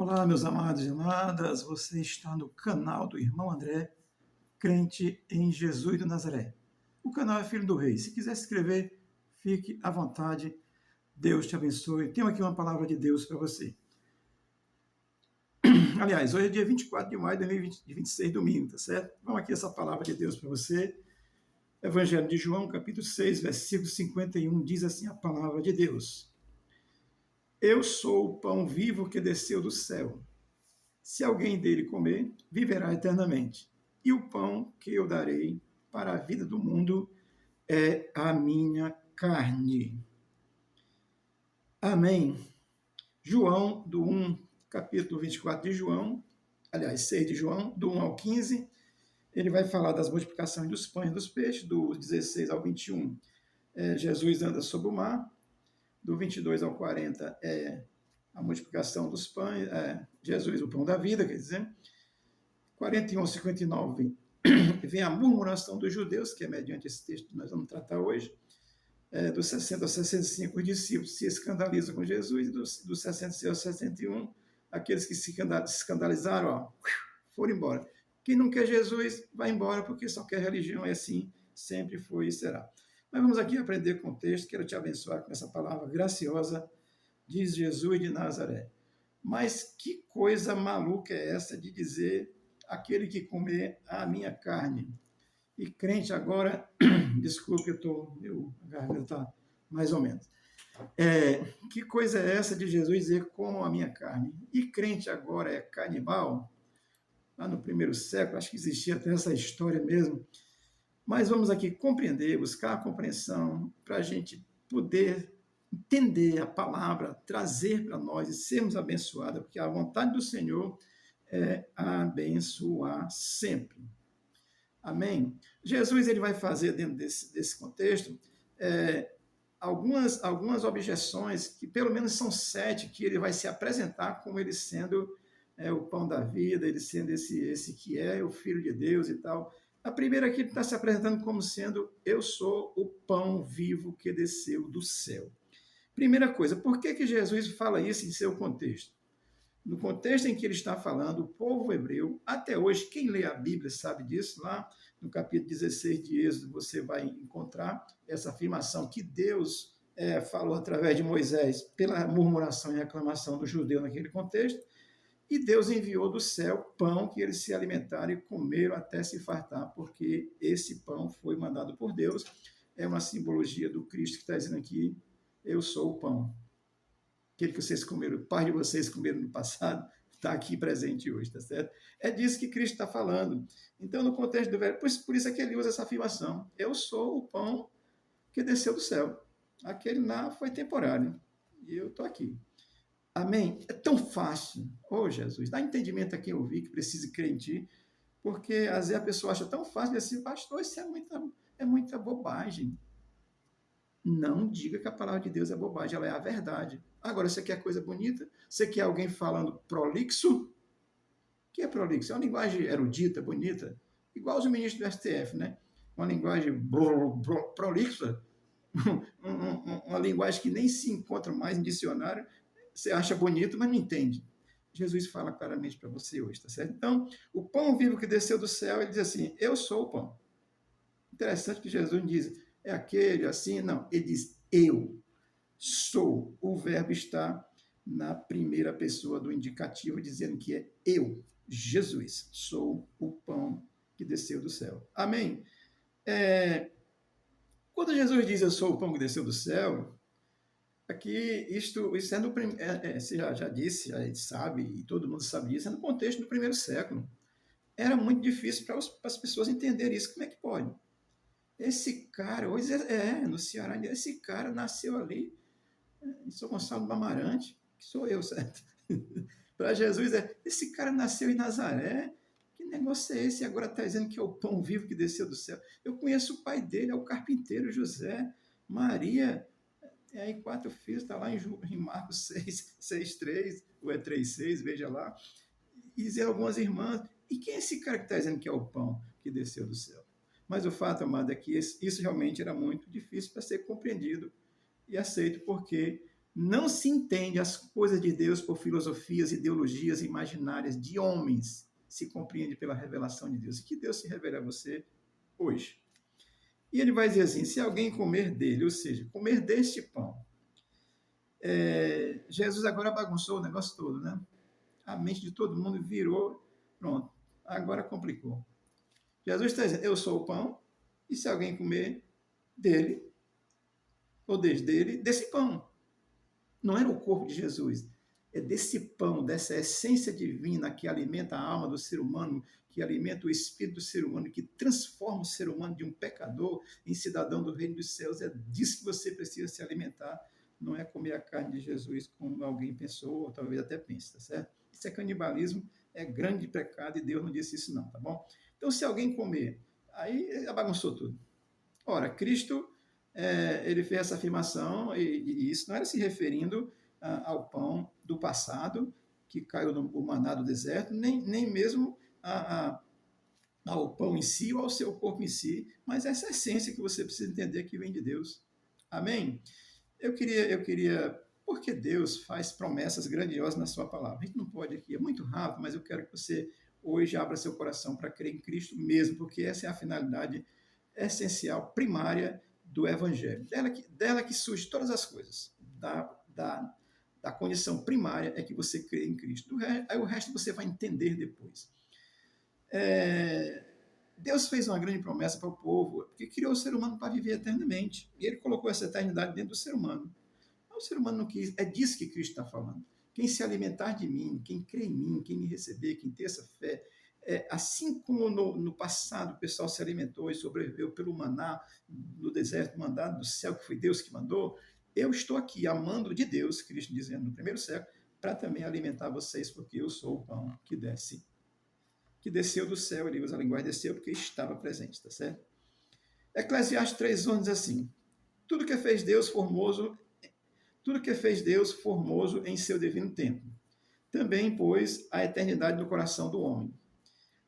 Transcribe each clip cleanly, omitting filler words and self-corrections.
Olá, meus amados e amadas, você está no canal do Irmão André, crente em Jesus de Nazaré. O canal é Filho do Rei. Se quiser se inscrever, fique à vontade. Deus te abençoe. Tenho aqui uma palavra de Deus para você. Aliás, hoje é dia 24 de maio de 2026, domingo, tá certo? Vamos aqui essa palavra de Deus para você. Evangelho de João, capítulo 6, versículo 51, diz assim a palavra de Deus. Eu sou o pão vivo que desceu do céu. Se alguém dele comer, viverá eternamente. E o pão que eu darei para a vida do mundo é a minha carne. Amém. João, do 1, capítulo 24 de João, aliás, 6 de João, do 1 ao 15, ele vai falar das multiplicações dos pães e dos peixes, do 16 ao 21, Jesus anda sobre o mar, do 22 ao 40 é a multiplicação dos pães, Jesus, o pão da vida, quer dizer. 41 ao 59 vem a murmuração dos judeus, que é mediante esse texto que nós vamos tratar hoje. Dos 60 ao 65, os discípulos se escandalizam com Jesus, dos 66 ao 61, aqueles que se escandalizaram, foram embora. Quem não quer Jesus, vai embora, porque só quer religião, é assim, sempre foi e será. Mas vamos aqui aprender com o texto, quero te abençoar com essa palavra graciosa, diz Jesus de Nazaré. Mas que coisa maluca é essa de dizer aquele que comer a minha carne? E crente agora, desculpe, meu garganta está mais ou menos. Que coisa é essa de Jesus dizer como a minha carne? E crente agora é canibal? Lá no primeiro século, acho que existia até essa história mesmo. Mas vamos aqui compreender, buscar a compreensão para a gente poder entender a palavra, trazer para nós e sermos abençoados, porque a vontade do Senhor é abençoar sempre. Amém? Jesus ele vai fazer dentro desse contexto algumas objeções, que pelo menos são 7, que ele vai se apresentar como ele sendo o pão da vida, ele sendo esse que é o Filho de Deus e tal. A primeira aqui ele está se apresentando como sendo eu sou o pão vivo que desceu do céu. Primeira coisa, por que Jesus fala isso em seu contexto? No contexto em que ele está falando, o povo hebreu, até hoje, quem lê a Bíblia sabe disso, lá no capítulo 16 de Êxodo, você vai encontrar essa afirmação que Deus falou através de Moisés pela murmuração e reclamação do judeu naquele contexto, e Deus enviou do céu pão que eles se alimentaram e comeram até se fartar, porque esse pão foi mandado por Deus. É uma simbologia do Cristo que está dizendo aqui, eu sou o pão. Aquele que vocês comeram, o pai de vocês comeram no passado, está aqui presente hoje, tá certo? É disso que Cristo está falando. Então, no contexto do velho, por isso é que ele usa essa afirmação. Eu sou o pão que desceu do céu. Aquele lá foi temporário. E eu estou aqui. Amém? É tão fácil. Jesus, dá entendimento a quem ouvir que precisa crer em ti, porque às vezes a pessoa acha tão fácil de assim, pastor, isso é muita bobagem. Não diga que a palavra de Deus é bobagem, ela é a verdade. Agora, você quer coisa bonita? Você quer alguém falando prolixo? O que é prolixo? É uma linguagem erudita, bonita, igual os ministros do STF, né? Uma linguagem prolixa, uma linguagem que nem se encontra mais em dicionário. Você acha bonito, mas não entende. Jesus fala claramente para você hoje, tá certo? Então, o pão vivo que desceu do céu, ele diz assim, eu sou o pão. Interessante que Jesus diz, é aquele, assim, não. Ele diz, eu sou. O verbo está na primeira pessoa do indicativo, dizendo que é eu, Jesus, sou o pão que desceu do céu. Amém? Quando Jesus diz, eu sou o pão que desceu do céu, aqui, isso é no primeiro, você já disse, já sabe, e todo mundo sabe isso, é no contexto do primeiro século. Era muito difícil para as pessoas entenderem isso. Como é que pode? Esse cara, hoje no Ceará, esse cara nasceu ali, em São Gonçalo do Amarante, que sou eu, certo? Para Jesus, esse cara nasceu em Nazaré, que negócio é esse? E agora está dizendo que é o pão vivo que desceu do céu. Eu conheço o pai dele, é o carpinteiro José, Maria, e aí 4 filhos, está lá em Marcos 6:3, ou 3:6, veja lá, e dizer algumas irmãs, e quem é esse cara que está dizendo que é o pão que desceu do céu? Mas o fato, amado, é que isso realmente era muito difícil para ser compreendido e aceito, porque Não se entende as coisas de Deus por filosofias, ideologias imaginárias de homens. Se compreende pela revelação de Deus. E que Deus se revela a você hoje. E ele vai dizer assim, se alguém comer dele, ou seja, comer deste pão. Jesus agora bagunçou o negócio todo, né? A mente de todo mundo virou, pronto, agora complicou. Jesus está dizendo, eu sou o pão, e se alguém comer dele, ou desde dele, desse pão. Não era o corpo de Jesus, é desse pão, dessa essência divina que alimenta a alma do ser humano, que alimenta o espírito do ser humano, que transforma o ser humano de um pecador em cidadão do reino dos céus. É disso que você precisa se alimentar, não é comer a carne de Jesus como alguém pensou, ou talvez até pense, tá certo? Isso é canibalismo, é grande pecado e Deus não disse isso não, tá bom? Então, se alguém comer, aí bagunçou tudo. Ora, Cristo, ele fez essa afirmação, e isso não era se referindo ao pão do passado, que caiu no maná do deserto, nem mesmo ao pão em si ou ao seu corpo em si, mas essa essência que você precisa entender que vem de Deus. Amém? Eu queria, porque Deus faz promessas grandiosas na sua palavra. A gente não pode aqui, é muito rápido, mas eu quero que você hoje abra seu coração para crer em Cristo mesmo, porque essa é a finalidade essencial, primária do Evangelho. Dela que surge todas as coisas. Da condição primária é que você crê em Cristo. Aí o resto você vai entender depois. Deus fez uma grande promessa para o povo, porque criou o ser humano para viver eternamente. E ele colocou essa eternidade dentro do ser humano. Mas o ser humano não quis. É disso que Cristo está falando. Quem se alimentar de mim, quem crê em mim, quem me receber, quem ter essa fé, assim como no passado o pessoal se alimentou e sobreviveu pelo maná no deserto, mandado do céu, que foi Deus que mandou, eu estou aqui amando de Deus, Cristo dizendo no primeiro século, para também alimentar vocês, porque eu sou o pão que desceu do céu. Ele usa a linguagem desceu porque estava presente, tá certo? Eclesiastes 3:11 diz assim, tudo que fez Deus formoso em seu divino tempo. Também pôs a eternidade no coração do homem,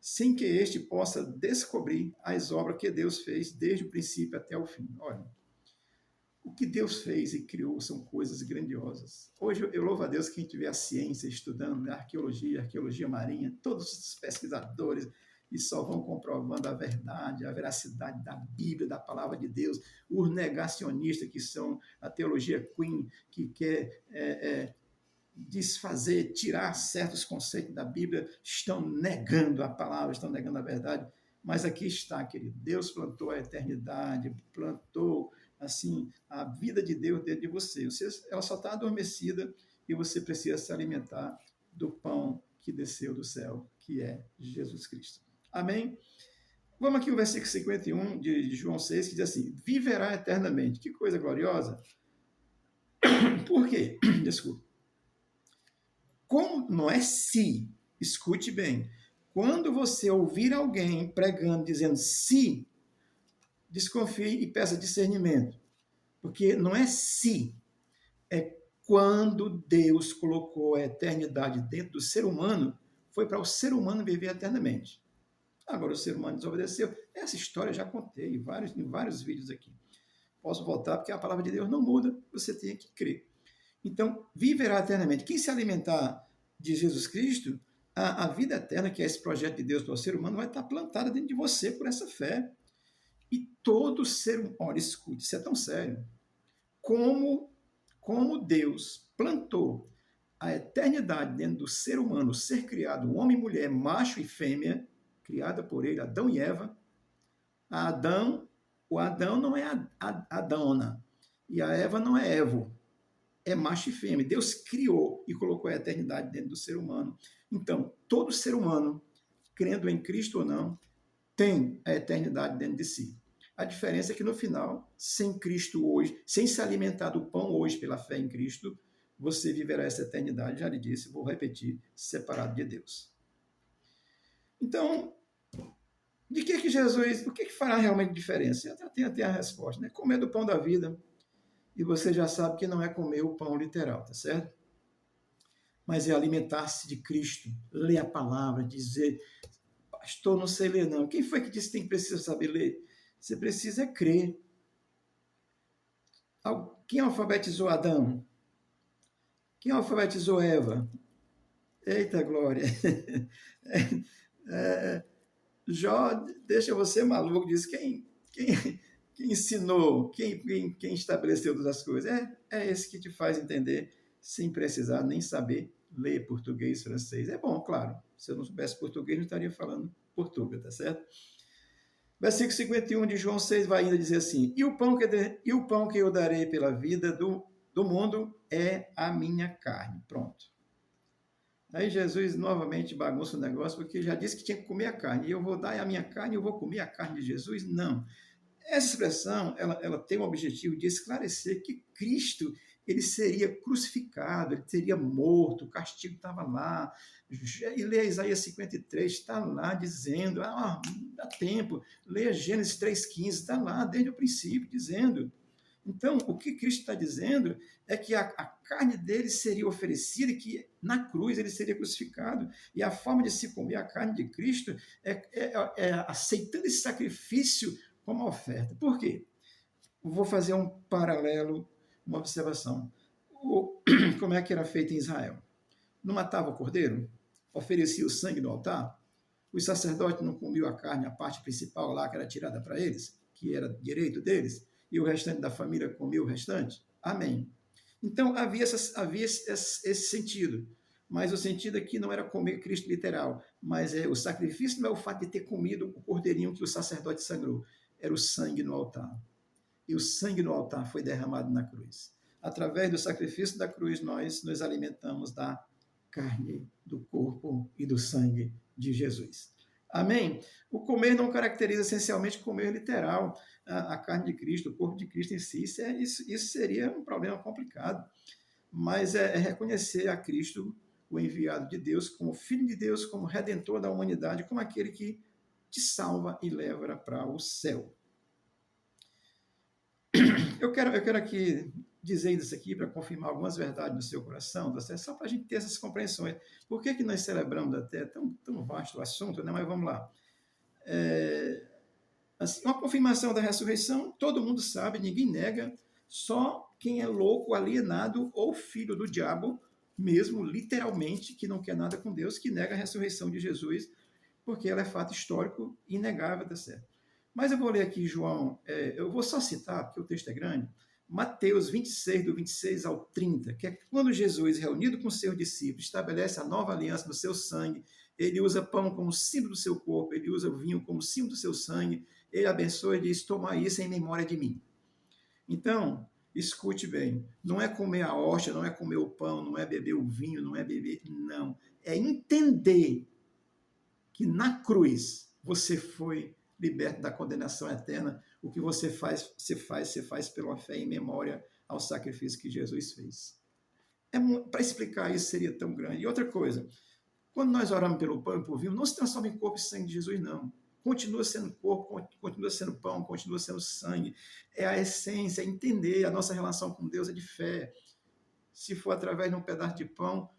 sem que este possa descobrir as obras que Deus fez desde o princípio até o fim. Olha, o que Deus fez e criou são coisas grandiosas. Hoje eu louvo a Deus que a gente vê a ciência estudando, né? Arqueologia marinha, todos os pesquisadores, e só vão comprovando a verdade, a veracidade da Bíblia, da palavra de Deus. Os negacionistas, que são a teologia Queen, que quer desfazer, tirar certos conceitos da Bíblia, estão negando a palavra, estão negando a verdade. Mas aqui está, querido, Deus plantou a eternidade, plantou assim a vida de Deus dentro de você. Ela só está adormecida e você precisa se alimentar do pão que desceu do céu, que é Jesus Cristo. Amém? Vamos aqui ao versículo 51 de João 6, que diz assim, viverá eternamente. Que coisa gloriosa. Por quê? Desculpa. Como não é se, escute bem, quando você ouvir alguém pregando, dizendo se, desconfie e peça discernimento. Porque não é se, é quando Deus colocou a eternidade dentro do ser humano, foi para o ser humano viver eternamente. Agora o ser humano desobedeceu. Essa história eu já contei em vários vídeos aqui. Posso voltar, porque a palavra de Deus não muda, você tem que crer. Então, viverá eternamente. Quem se alimentar de Jesus Cristo, a vida eterna, que é esse projeto de Deus para o ser humano, vai estar plantada dentro de você por essa fé. E todo ser humano, olha, escute, isso é tão sério. Como Deus plantou a eternidade dentro do ser humano, ser criado, homem e mulher, macho e fêmea, criada por ele, Adão e Eva. O Adão não é Adona, e a Eva não é Evo. É macho e fêmea. Deus criou e colocou a eternidade dentro do ser humano. Então, todo ser humano, crendo em Cristo ou não, tem a eternidade dentro de si. A diferença é que no final, sem Cristo hoje, sem se alimentar do pão hoje pela fé em Cristo, você viverá essa eternidade, já lhe disse, vou repetir, separado de Deus. Então, de que Jesus, o que fará realmente diferença? Eu já tenho até a resposta, né? Comer do pão da vida, e você já sabe que não é comer o pão literal, tá certo? Mas é alimentar-se de Cristo, ler a palavra, dizer, pastor, não sei ler não. Quem foi que disse que precisa saber ler? Você precisa crer. Quem alfabetizou Adão? Quem alfabetizou Eva? Eita glória! É, Jó deixa você maluco, diz quem ensinou, quem estabeleceu todas as coisas. É esse que te faz entender sem precisar nem saber ler português, francês. É bom, claro. Se eu não soubesse português, não estaria falando português, tá certo? Versículo 51 de João 6 vai ainda dizer assim: e o pão que eu darei pela vida do mundo é a minha carne. Pronto. Aí Jesus novamente bagunça o negócio, porque já disse que tinha que comer a carne. E eu vou dar a minha carne, eu vou comer a carne de Jesus? Não. Essa expressão, ela tem o objetivo de esclarecer que Cristo, ele seria crucificado, ele seria morto, o castigo estava lá. E leia Isaías 53, está lá dizendo, dá tempo. Leia Gênesis 3,15, está lá desde o princípio, dizendo. Então, o que Cristo está dizendo é que a carne dele seria oferecida e que na cruz ele seria crucificado. E a forma de se comer a carne de Cristo é aceitando esse sacrifício como oferta. Por quê? Vou fazer um paralelo, uma observação. Como é que era feito em Israel? Não matava o cordeiro? Oferecia o sangue no altar? Os sacerdotes não comiam a carne, a parte principal lá que era tirada para eles, que era direito deles, e o restante da família comia o restante? Amém. Então havia esse sentido. Mas o sentido aqui não era comer Cristo literal, mas o sacrifício não é o fato de ter comido o cordeirinho que o sacerdote sangrou, era o sangue no altar. E o sangue no altar foi derramado na cruz. Através do sacrifício da cruz, nós nos alimentamos da carne, do corpo e do sangue de Jesus. Amém? O comer não caracteriza essencialmente comer literal a carne de Cristo, o corpo de Cristo em si. Isso seria um problema complicado. Mas é reconhecer a Cristo, o enviado de Deus, como Filho de Deus, como Redentor da humanidade, como aquele que te salva e leva para o céu. Eu quero aqui dizer isso aqui para confirmar algumas verdades no seu coração, tá certo? Só para a gente ter essas compreensões. Por que nós celebramos até tão vasto o assunto, né? Mas vamos lá. Assim, uma confirmação da ressurreição, todo mundo sabe, ninguém nega, só quem é louco, alienado ou filho do diabo, mesmo literalmente, que não quer nada com Deus, que nega a ressurreição de Jesus, porque ela é fato histórico inegável, tá certo? Mas eu vou ler aqui, João, eu vou só citar, porque o texto é grande, Mateus 26, do 26 ao 30, que é quando Jesus, reunido com seus discípulos, estabelece a nova aliança no seu sangue, ele usa pão como símbolo do seu corpo, ele usa o vinho como símbolo do seu sangue, ele abençoa e diz, toma isso em memória de mim. Então, escute bem, não é comer a hóstia, não é comer o pão, não é beber o vinho, não é beber, não. É entender que na cruz você foi liberto da condenação eterna. O que você faz pela fé em memória ao sacrifício que Jesus fez. Para explicar isso seria tão grande. E outra coisa, quando nós oramos pelo pão e pelo vinho, não se transforma em corpo e sangue de Jesus, não. Continua sendo corpo, continua sendo pão, continua sendo sangue. É a essência, é entender a nossa relação com Deus é de fé. Se for através de um pedaço de pão,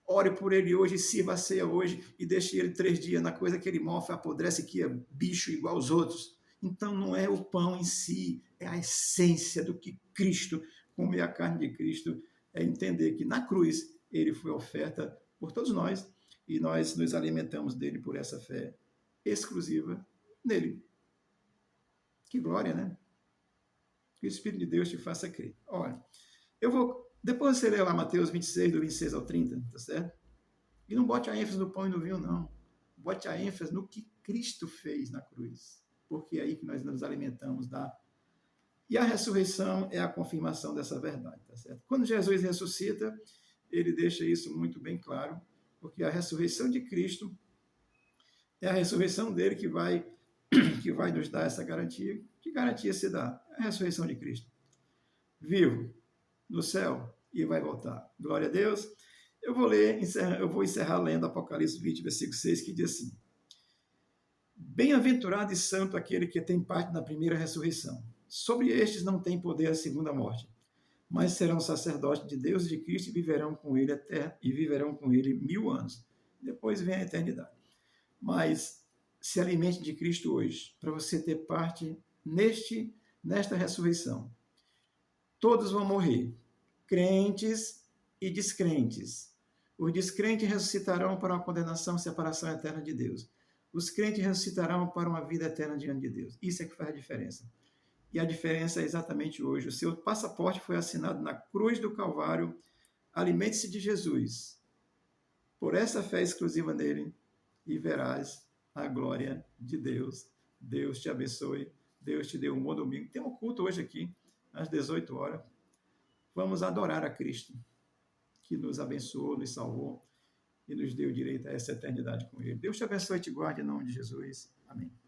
ore por ele hoje, sirva a ceia hoje e deixe ele 3 dias na coisa que ele mofa, apodrece, que é bicho igual aos outros. Então não é o pão em si, é a essência do que Cristo, comer a carne de Cristo, é entender que na cruz ele foi oferta por todos nós e nós nos alimentamos dele por essa fé exclusiva nele. Que glória, né? Que o Espírito de Deus te faça crer. Olha, depois você lê lá Mateus 26, do 26 ao 30, tá certo? E não bote a ênfase no pão e no vinho, não. Bote a ênfase no que Cristo fez na cruz. Porque é aí que nós nos alimentamos da. E a ressurreição é a confirmação dessa verdade, tá certo? Quando Jesus ressuscita, ele deixa isso muito bem claro, porque a ressurreição de Cristo é a ressurreição dele que vai nos dar essa garantia. Que garantia se dá? É a ressurreição de Cristo. Vivo no céu e vai voltar. Glória a Deus. Eu vou encerrar lendo Apocalipse 20, versículo 6, que diz assim: Bem-aventurado e santo aquele que tem parte na primeira ressurreição. Sobre estes não tem poder a segunda morte, mas serão sacerdotes de Deus e de Cristo e viverão com ele 1000 anos. Depois vem a eternidade. Mas se alimente de Cristo hoje, para você ter parte nesta ressurreição. Todos vão morrer, crentes e descrentes. Os descrentes ressuscitarão para uma condenação e separação eterna de Deus. Os crentes ressuscitarão para uma vida eterna diante de Deus. Isso é que faz a diferença. E a diferença é exatamente hoje. O seu passaporte foi assinado na cruz do Calvário. Alimente-se de Jesus. Por essa fé exclusiva nele, e verás a glória de Deus. Deus te abençoe. Deus te dê um bom domingo. Tem um culto hoje aqui, às 18 horas. Vamos adorar a Cristo, que nos abençoou, nos salvou e nos deu direito a essa eternidade com ele. Deus te abençoe e te guarde em nome de Jesus. Amém.